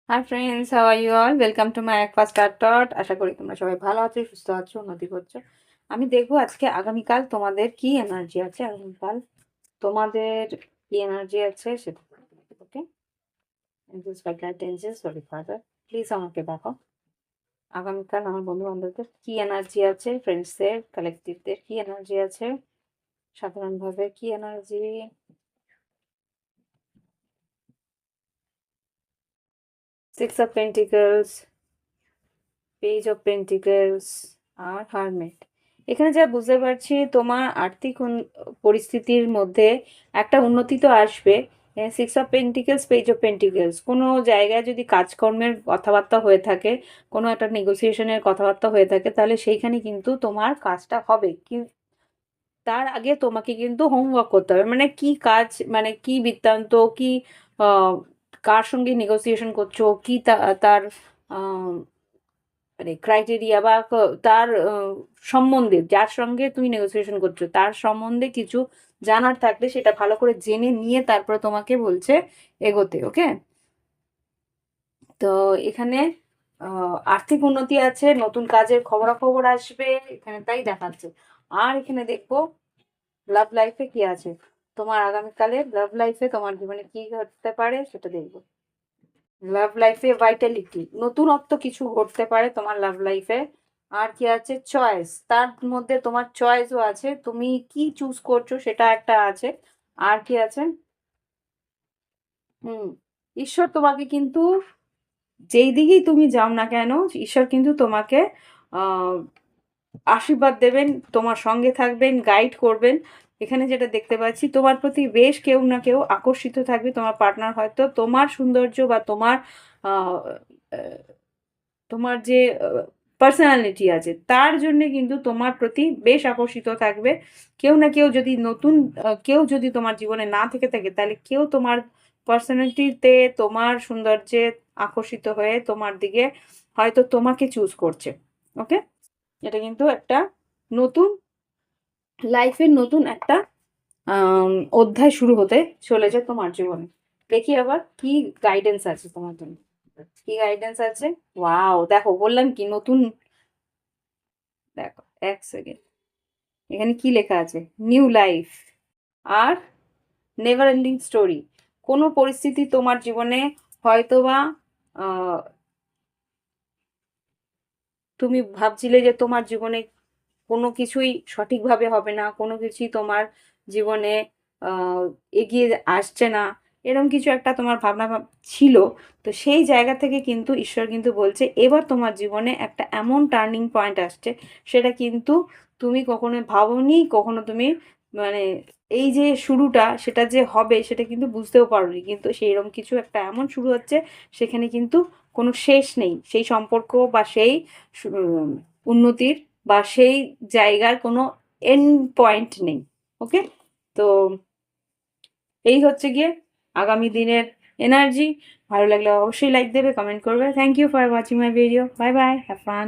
High friends, how are you all? Welcome to my first dot. আশা করি তোমরা সবাই ভালো আছো, সুস্থ আছো, উন্নতি করছো। আমি দেখবো আজকে আগামীকাল তোমাদের কি এনার্জি আছে, আগামীকাল তোমাদের কি এনার্জি আছে সেটা। ওকে, সরি ফাদার, প্লিজ আমাকে দেখো আগামীকাল আমার বন্ধু বান্ধবদের কি এনার্জি আছে, ফ্রেন্ডসদের, কালেকটিভদের কি এনার্জি আছে, সাধারণভাবে কি energy. Six of pentacles, page of pentacles আর হারমেট। এখানে যা বুঝতে পারছি, তোমার আর্থিক পরিস্থিতির মধ্যে একটা উন্নতি তো আসবে। Six of pentacles, page of pentacles, কোনো জায়গায় যদি কাজকর্মের কথাবার্তা হয়ে থাকে, কোনো একটা নেগোসিয়েশনের কথাবার্তা হয়ে থাকে, তাহলে সেইখানে কিন্তু তোমার কাজটা হবে। কি তার আগে তোমাকে কিন্তু হোমওয়ার্ক করতে হবে, মানে কি কাজ, মানে কি বৃত্তান্ত, কি আহ, কার সঙ্গে নেগোসিয়েশন করছো, কি তার মানে ক্রাইটেরিয়া বা তার সম্বন্ধে, যার সঙ্গে তুমি নেগোসিয়েশন করছো তার সম্বন্ধে কিছু জানার থাকলে সেটা ভালো করে জেনে নিয়ে তারপরে তোমাকে বলছে এগোতে। ওকে, তো এখানে আর্থিক উন্নতি আছে, নতুন কাজের খবরাখবর আসবে এখানে, তাই দেখাচ্ছে। আর এখানে দেখবো লাভ লাইফে কি আছে তোমার আগামীকালে, লাভ লাইফে তোমার জীবনে কি ঘটতে পারে সেটা দেখবো। লাভ লাইফে ভাইটালিটি, নতুনত্ব কিছু ঘটতে পারে তোমার লাভ লাইফে। আর কি আছে, চয়েস, তার মধ্যে তোমার চয়েসও আছে, তুমি কি চুজ করছো সেটা একটা আছে। আর কি আছে, হুম, ঈশ্বর তোমাকে কিন্তু, যেই দিকেই তুমি যাও না কেন, ঈশ্বর কিন্তু তোমাকে আহ আশীর্বাদ দেবেন, তোমার সঙ্গে থাকবেন, গাইড করবেন। এখানে যেটা দেখতে পাচ্ছি, তোমার প্রতি বেশ কেউ না কেউ আকর্ষিত থাকবে, তোমার পার্টনার হয়তো তোমার সৌন্দর্য বা তোমার আহ, আহ, তোমার যে পার্সোনালিটি আছে তার জন্য কিন্তু তোমার প্রতি বেশ আকর্ষিত থাকবে। কেউ না কেউ যদি নতুন কেউ যদি তোমার জীবনে না থেকে থাকে, তাহলে কেউ তোমার পার্সোনালিটিতে, তোমার সৌন্দর্যে আকর্ষিত হয়ে তোমার দিকে হয়তো তোমাকে চুজ করছে। ওকে, এটা কিন্তু একটা নতুন লাইফের নতুন একটা অধ্যায় শুরু হতে চলেছে তোমার জীবনে। দেখি আবার কি গাইডেন্স আছে তোমার জন্য, কি গাইডেন্স আছে। ওয়াও, দেখো বললাম কি নতুন, দেখো এক সেকেন্ড, এখানে কি লেখা আছে, নিউ লাইফ আর নেভার এন্ডিং স্টোরি। কোনো পরিস্থিতি তোমার জীবনে হয়তোবা তুমি ভাবছিলে যে তোমার জীবনে কোনো কিছুই সঠিকভাবে হবে না, কোনো কিছুই তোমার জীবনে আহ, এগিয়ে আসছে না, এরকম কিছু একটা তোমার ভাবনা ছিল। তো সেই জায়গা থেকে কিন্তু ঈশ্বর কিন্তু বলছে এবার তোমার জীবনে একটা এমন টার্নিং পয়েন্ট আসছে, সেটা কিন্তু তুমি কখনো ভাবোনি, কখনো তুমি মানে এই যে শুরুটা সেটা যে হবে সেটা কিন্তু বুঝতেও পারোনি, কিন্তু সেইরকম কিছু একটা এমন শুরু হচ্ছে, সেখানে কিন্তু কোনো শেষ নেই, সেই সম্পর্ক বা সেই উন্নতির বা সেই জায়গার কোনো এন্ড পয়েন্ট নেই। ওকে, তো এই হচ্ছে গিয়ে আগামী দিনের এনার্জি। ভালো লাগলে অবশ্যই লাইক দেবে, কমেন্ট করবে। Thank you for watching my video. Bye bye, have fun.